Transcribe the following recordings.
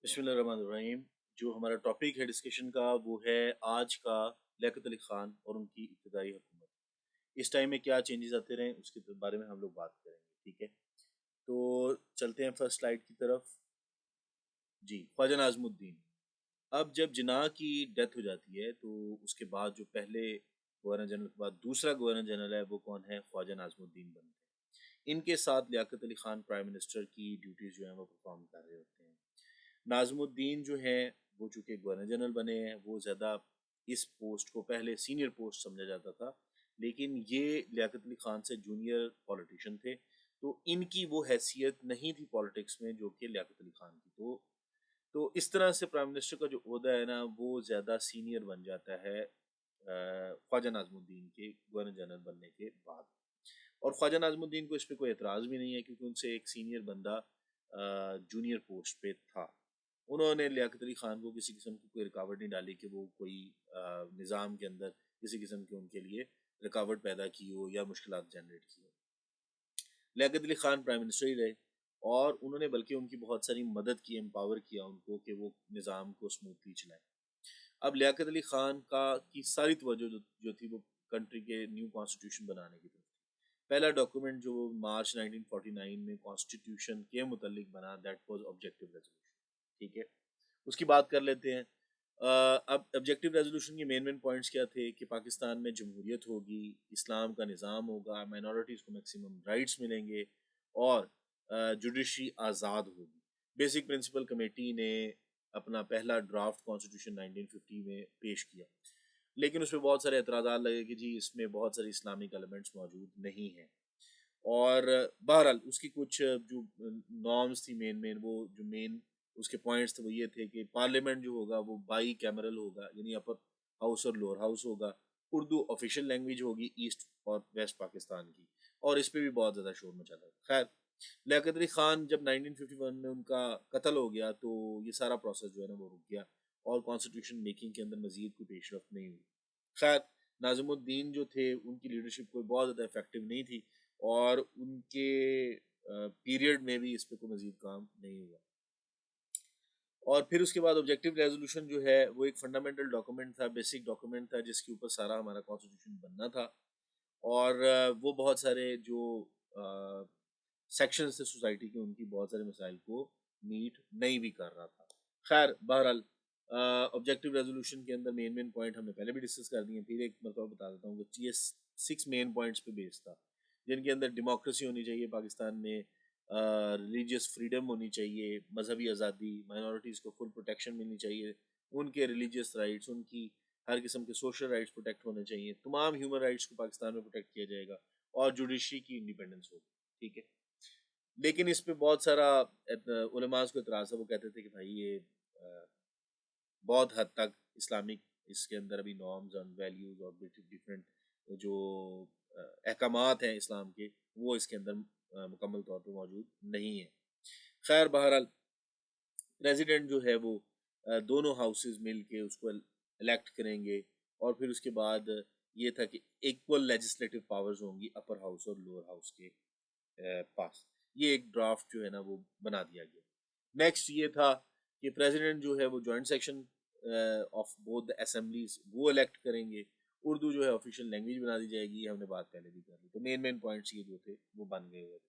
بسم اللہ الرحمن الرحیم۔ جو ہمارا ٹاپک ہے ڈسکشن کا وہ ہے آج کا لیاقت علی خان اور ان کی ابتدائی حکومت۔ اس ٹائم میں کیا چینجز آتے رہے اس کے بارے میں ہم لوگ بات کریں گے، ٹھیک ہے؟ تو چلتے ہیں فرسٹ سلائیڈ کی طرف۔ جی، خواجہ ناظم الدین۔ اب جب جناح کی ڈیتھ ہو جاتی ہے تو اس کے بعد جو پہلے گورنر جنرل کے بعد دوسرا گورنر جنرل ہے وہ کون ہے؟ خواجہ ناظم الدین بنتے ہیں۔ ان کے ساتھ لیاقت علی خان پرائم منسٹر کی ڈیوٹیز جو ہیں وہ پرفارم کر رہے ہوتے ہیں۔ ناظم الدین جو ہیں وہ چونکہ گورنر جنرل بنے ہیں، وہ زیادہ اس پوسٹ کو پہلے سینئر پوسٹ سمجھا جاتا تھا، لیکن یہ لیاقت علی خان سے جونیئر پولیٹیشین تھے، تو ان کی وہ حیثیت نہیں تھی پالیٹکس میں جو کہ لیاقت علی خان کی۔ تو اس طرح سے پرائم منسٹر کا جو عہدہ ہے نا وہ زیادہ سینئر بن جاتا ہے خواجہ ناظم الدین کے گورنر جنرل بننے کے بعد۔ اور خواجہ ناظم الدین کو اس پہ کوئی اعتراض بھی نہیں ہے کیونکہ ان سے ایک سینئر بندہ جونیئر پوسٹ پہ تھا۔ انہوں نے لیاقت علی خان کو کسی قسم کی کوئی رکاوٹ نہیں ڈالی کہ وہ کوئی نظام کے اندر کسی قسم کی ان کے لیے رکاوٹ پیدا کی ہو یا مشکلات جنریٹ کی ہو۔ لیاقت علی خان پرائم منسٹر ہی رہے اور انہوں نے بلکہ ان کی بہت ساری مدد کی، امپاور کیا ان کو کہ وہ نظام کو اسموتھلی چلائیں۔ اب لیاقت علی خان کی ساری توجہ جو تھی وہ کنٹری کے نیو کانسٹیٹیوشن بنانے کی طرف تھی۔ پہلا ڈاکومنٹ جو مارچ 1949 میں کانسٹیٹیوشن کے متعلق بنا دیٹ واز آبجیکٹو ریزولوشن، ٹھیک ہے؟ اس کی بات کر لیتے ہیں۔ اب آبجیکٹو ریزولوشن کے مین پوائنٹس کیا تھے کہ پاکستان میں جمہوریت ہوگی، اسلام کا نظام ہوگا، مائنورٹیز کو میکسیمم رائٹس ملیں گے اور جوڈیشری آزاد ہوگی۔ بیسک پرنسپل کمیٹی نے اپنا پہلا ڈرافٹ کانسٹیٹیوشن 1950 میں پیش کیا، لیکن اس پہ بہت سارے اعتراضات لگے کہ جی اس میں بہت سارے اسلامک ایلیمنٹس موجود نہیں ہیں، اور بہرحال اس کی کچھ جو نارمز تھی مین وہ جو مین اس کے پوائنٹس تھے وہ یہ تھے کہ پارلیمنٹ جو ہوگا وہ بائی کیمرل ہوگا، یعنی اپر ہاؤس اور لوور ہاؤس ہوگا، اردو آفیشیل لینگویج ہوگی ایسٹ اور ویسٹ پاکستان کی، اور اس پہ بھی بہت زیادہ شور مچا تھا۔ خیر، لیاقت علی خان جب 1951 میں ان کا قتل ہو گیا تو یہ سارا پروسیس جو ہے نا وہ رک گیا اور کانسٹیٹیوشن میکنگ کے اندر مزید کوئی پیش رفت نہیں ہوئی۔ خیر، ناظم الدین جو تھے ان کی لیڈرشپ کوئی بہت زیادہ افیکٹو نہیں تھی اور ان کے پیریڈ میں بھی اس پہ کوئی مزید کام نہیں ہوا۔ اور پھر اس کے بعد آبجیکٹو ریزولوشن جو ہے وہ ایک فنڈامنٹل ڈاکومنٹ تھا، بیسک ڈاکومنٹ تھا جس کے اوپر سارا ہمارا کانسٹیٹیوشن بننا تھا، اور وہ بہت سارے جو سیکشنز تھے سوسائٹی کے ان کی بہت سارے مسائل کو میٹ نہیں بھی کر رہا تھا۔ خیر، بہرحال آبجیکٹو ریزولوشن کے اندر مین پوائنٹ ہم نے پہلے بھی ڈسکس کر دیے، پھر ایک مرتبہ بتا دیتا ہوں کہ یہ 6 مین پوائنٹس پہ بیس تھا، جن کے اندر ڈیموکریسی ہونی چاہیے پاکستان میں، ریلیجیس فریڈم ہونی چاہیے، مذہبی آزادی، مائنورٹیز کو فل پروٹیکشن ملنی چاہیے، ان کے ریلیجیس رائٹس، ان کی ہر قسم کے سوشل رائٹس پروٹیکٹ ہونے چاہیے، تمام ہیومن رائٹس کو پاکستان میں پروٹیکٹ کیا جائے گا، اور جوڈیشری کی انڈیپینڈنس ہوگی، ٹھیک ہے؟ لیکن اس پہ بہت سارا علماء کو اعتراض ہے، وہ کہتے تھے کہ بھائی یہ بہت حد تک اسلامک اس کے اندر ابھی نارمز اور ویلیوز اور ڈفرینٹ جو احکامات ہیں اسلام کے وہ اس کے اندر مکمل طور پہ موجود نہیں ہیں۔ خیر، بہرحال پریزیڈنٹ جو ہے وہ دونوں ہاؤسز مل کے اس کو الیکٹ کریں گے، اور پھر اس کے بعد یہ تھا کہ ایکول لیجسلیٹو پاورز ہوں گی اپر ہاؤس اور لوور ہاؤس کے پاس۔ یہ ایک ڈرافٹ جو ہے نا وہ بنا دیا گیا۔ نیکسٹ یہ تھا کہ پریزیڈنٹ جو ہے وہ joint section of both the assemblies وہ الیکٹ کریں گے، اردو جو ہے آفیشیل لینگویج بنا دی جائے گی، یہ ہم نے بات پہلے بھی کر لی، تو مین پوائنٹس یہ جو تھے وہ بن گئے ہوئے تھے۔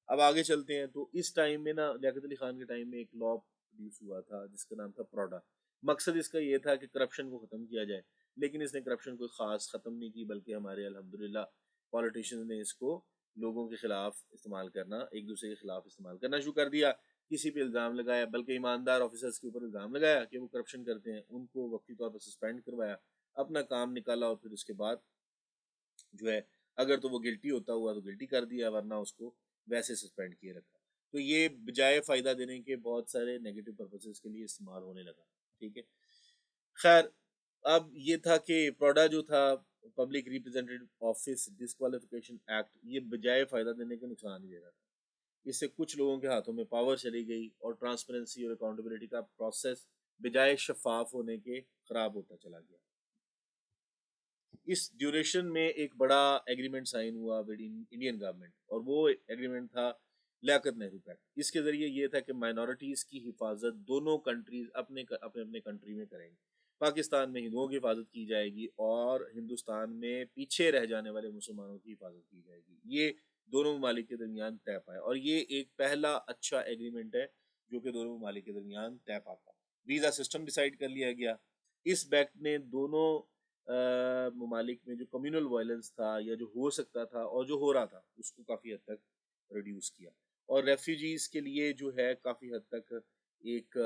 اب آگے چلتے ہیں، تو اس ٹائم میں نا لیاقت علی خان کے ٹائم میں ایک لا پروڈیوس ہوا تھا جس کا نام تھا پروڈا۔ مقصد اس کا یہ تھا کہ کرپشن کو ختم کیا جائے، لیکن اس نے کرپشن کو خاص ختم نہیں کی، بلکہ ہمارے الحمدللہ پولیٹیشین نے اس کو لوگوں کے خلاف استعمال کرنا، ایک دوسرے کے خلاف استعمال کرنا شروع کر دیا، کسی پہ الزام لگایا، بلکہ ایماندار آفیسرز کے اوپر الزام لگایا کہ وہ کرپشن کرتے ہیں، ان کو وقتی طور پر سسپینڈ کروایا، اپنا کام نکالا، اور پھر اس کے بعد جو ہے اگر تو وہ گلٹی ہوتا ہوا تو گلٹی کر دیا، ورنہ اس کو ویسے سسپینڈ کیے رکھا۔ تو یہ بجائے فائدہ دینے کے بہت سارے نیگیٹو پرپسز کے لیے استعمال ہونے لگا، ٹھیک ہے؟ خیر، اب یہ تھا کہ پروڈا جو تھا پبلک ریپرزینٹیٹیو آفس ڈسکوالیفیکیشن ایکٹ، یہ بجائے فائدہ دینے کے نقصان ہی دے رہا تھا۔ اس سے کچھ لوگوں کے ہاتھوں میں پاور چلی گئی اور ٹرانسپیرنسی اور اکاؤنٹیبلٹی کا پروسیس بجائے شفاف ہونے کے خراب ہوتا چلا گیا۔ اس ڈیوریشن میں ایک بڑا ایگریمنٹ سائن ہوا ود انڈین گورنمنٹ، اور وہ ایگریمنٹ تھا لیاقت نہرو پیکٹ. اس کے ذریعے یہ تھا کہ مائنورٹیز کی حفاظت دونوں کنٹریز اپنے اپنے کنٹری میں کریں گے. پاکستان میں ہندوؤں کی حفاظت کی جائے گی اور ہندوستان میں پیچھے رہ جانے والے مسلمانوں کی حفاظت کی جائے گی. یہ دونوں ممالک کے درمیان طے پایا اور یہ ایک پہلا اچھا ایگریمنٹ ہے جو کہ دونوں ممالک کے درمیان طے پاتا. ویزا سسٹم ڈیسائیڈ کر لیا گیا. اس بیکٹ نے دونوں ممالک میں جو کمیونل وائلنس تھا یا جو ہو سکتا تھا اور جو ہو رہا تھا اس کو کافی حد تک ریڈیوس کیا اور ریفیوجیز کے لیے جو ہے کافی حد تک ایک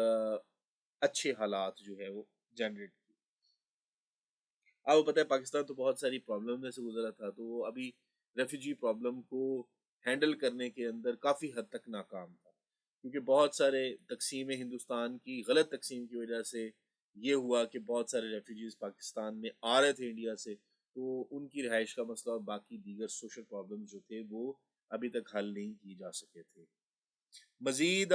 اچھے حالات جو ہے وہ جنریٹ کی. آپ کو پتہ ہے پاکستان تو بہت ساری پرابلم میں سے گزرا تھا تو وہ ابھی ریفیوجی پرابلم کو ہینڈل کرنے کے اندر کافی حد تک ناکام تھا کیونکہ بہت سارے تقسیم ہندوستان کی غلط تقسیم کی وجہ سے یہ ہوا کہ بہت سارے ریفیوجیز پاکستان میں آ رہے تھے انڈیا سے تو ان کی رہائش کا مسئلہ اور باقی دیگر سوشل پرابلم جو تھے وہ ابھی تک حل نہیں کیے جا سکے تھے. مزید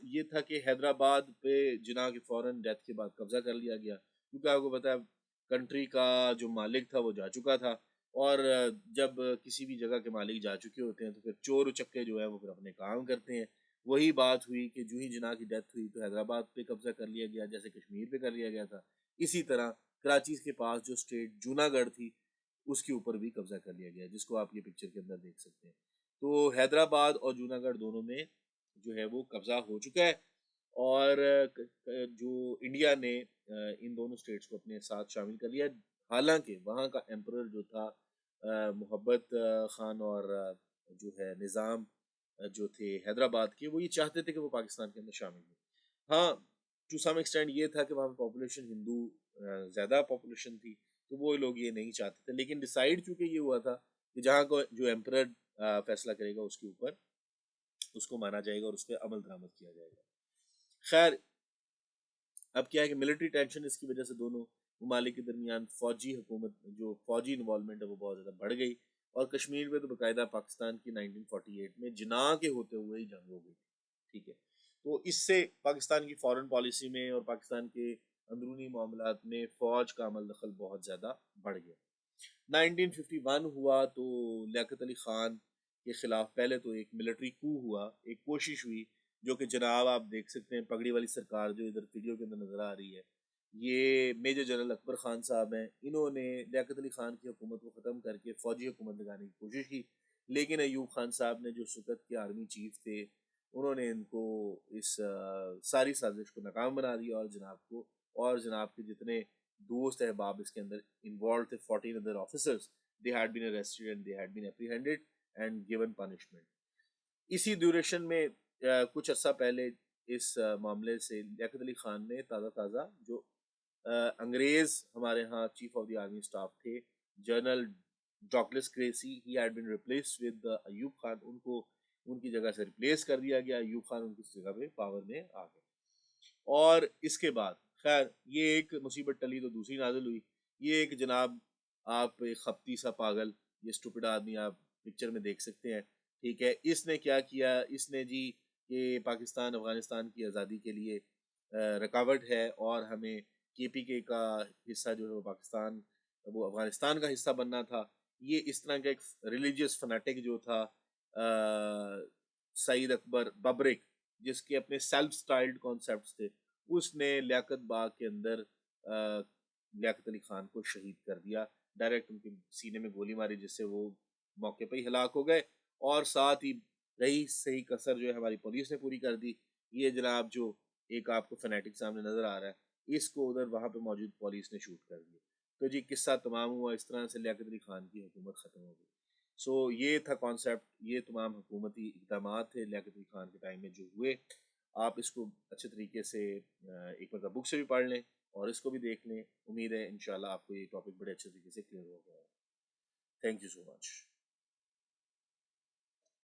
یہ تھا کہ حیدرآباد پہ جناح کے فوراً ڈیتھ کے بعد قبضہ کر لیا گیا کیونکہ آپ کو پتا ہے کنٹری کا جو مالک تھا وہ جا چکا تھا اور جب کسی بھی جگہ کے مالک جا چکے ہوتے ہیں تو پھر چور اچکے جو ہے وہ پھر اپنے کام کرتے ہیں. وہی بات ہوئی کہ جو ہی جناح کی ڈیتھ ہوئی تو حیدرآباد پہ قبضہ کر لیا گیا جیسے کشمیر پہ کر لیا گیا تھا. اسی طرح کراچی کے پاس جو اسٹیٹ جونا گڑھ تھی اس کے اوپر بھی قبضہ کر لیا گیا جس کو آپ یہ پکچر کے اندر دیکھ سکتے ہیں. تو حیدرآباد اور جونا گڑھ دونوں میں جو ہے وہ قبضہ ہو چکا ہے اور جو انڈیا نے ان دونوں اسٹیٹس کو اپنے ساتھ شامل کر لیا. حالانکہ وہاں کا ایمپرر جو تھا محبت خان اور جو ہے نظام جو تھے حیدرآباد کے وہ یہ چاہتے تھے کہ وہ پاکستان کے اندر شامل ہوں. ہاں ٹو سم ایکسٹینڈ یہ تھا کہ وہاں پہ پاپولیشن ہندو زیادہ پاپولیشن تھی تو وہ لوگ یہ نہیں چاہتے تھے لیکن ڈیسائیڈ چونکہ یہ ہوا تھا کہ جہاں کو جو ایمپرر فیصلہ کرے گا اس کے اوپر اس کو مانا جائے گا اور اس پہ عمل درآمد کیا جائے گا. خیر اب کیا ہے کہ ملٹری ٹینشن اس کی وجہ سے دونوں ممالک کے درمیان فوجی حکومت جو فوجی انوالومنٹ ہے وہ بہت زیادہ بڑھ گئی اور کشمیر میں تو باقاعدہ پاکستان کی 1948 میں جناح کے ہوتے ہوئے ہی جنگ ہو گئی. ٹھیک ہے تو اس سے پاکستان کی فارن پالیسی میں اور پاکستان کے اندرونی معاملات میں فوج کا عمل دخل بہت زیادہ بڑھ گیا. 1951 ہوا تو لیاقت علی خان کے خلاف پہلے تو ایک ملٹری کو ہوا ایک کوشش ہوئی جو کہ جناب آپ دیکھ سکتے ہیں پگڑی والی سرکار جو ادھر ویڈیو کے اندر نظر آ رہی ہے یہ میجر جنرل اکبر خان صاحب ہیں. انہوں نے لیاقت علی خان کی حکومت کو ختم کر کے فوجی حکومت لگانے کی کوشش کی لیکن ایوب خان صاحب نے جو اس وقت کے آرمی چیف تھے انہوں نے ان کو اس ساری سازش کو ناکام بنا دیا اور جناب کے جتنے دوست احباب اس کے اندر انوالو تھے 14 other officers they had been arrested and they had been apprehended and given punishment. اسی ڈیوریشن میں کچھ عرصہ پہلے اس معاملے سے لیاقت علی خان نے تازہ جو انگریز ہمارے ہاں chief of the army staff تھے general Douglas Gracey he had been replaced with Ayub Khan ان کی جگہ سے ریپلیس کر دیا گیا. ایوب خان ان کی جگہ پہ پاور میں آ گئے اور اس کے بعد خیر یہ ایک مصیبت ٹلی تو دوسری نازل ہوئی. یہ ایک جناب آپ ایک خپتی سا پاگل یہ اسٹوپڈ آدمی آپ پکچر میں دیکھ سکتے ہیں. ٹھیک ہے اس نے کیا کیا اس نے جی کہ پاکستان افغانستان کی آزادی کے لیے رکاوٹ ہے اور ہمیں KPK کا حصہ جو ہے وہ پاکستان وہ افغانستان کا حصہ بننا تھا. یہ اس طرح کا ایک ریلیجیس فنیٹک جو تھا سعید اکبر ببرک جس کے اپنے سیلف سٹائلڈ کانسیپٹس تھے اس نے لیاقت باغ کے اندر لیاقت علی خان کو شہید کر دیا ڈائریکٹ ان کے سینے میں گولی ماری جس سے وہ موقع پہ ہی ہلاک ہو گئے اور ساتھ ہی رہی صحیح کسر جو ہے ہماری پولیس نے پوری کر دی. یہ جناب جو ایک آپ کو فنیٹک سامنے نظر آ رہا ہے اس کو ادھر وہاں پہ موجود پولیس نے شوٹ کر دیا. تو جی قصہ تمام ہوا اس طرح سے لیاقت علی خان کی حکومت ختم ہو گئی. سو یہ تھا کانسیپٹ یہ تمام حکومتی اقدامات تھے لیاقت علی خان کے ٹائم میں جو ہوئے. آپ اس کو اچھے طریقے سے ایک مرتبہ بک سے بھی پڑھ لیں اور اس کو بھی دیکھ لیں. امید ہے انشاءاللہ آپ کو یہ ٹاپک بڑے اچھے طریقے سے کلیئر ہو گیا. Thank you so much.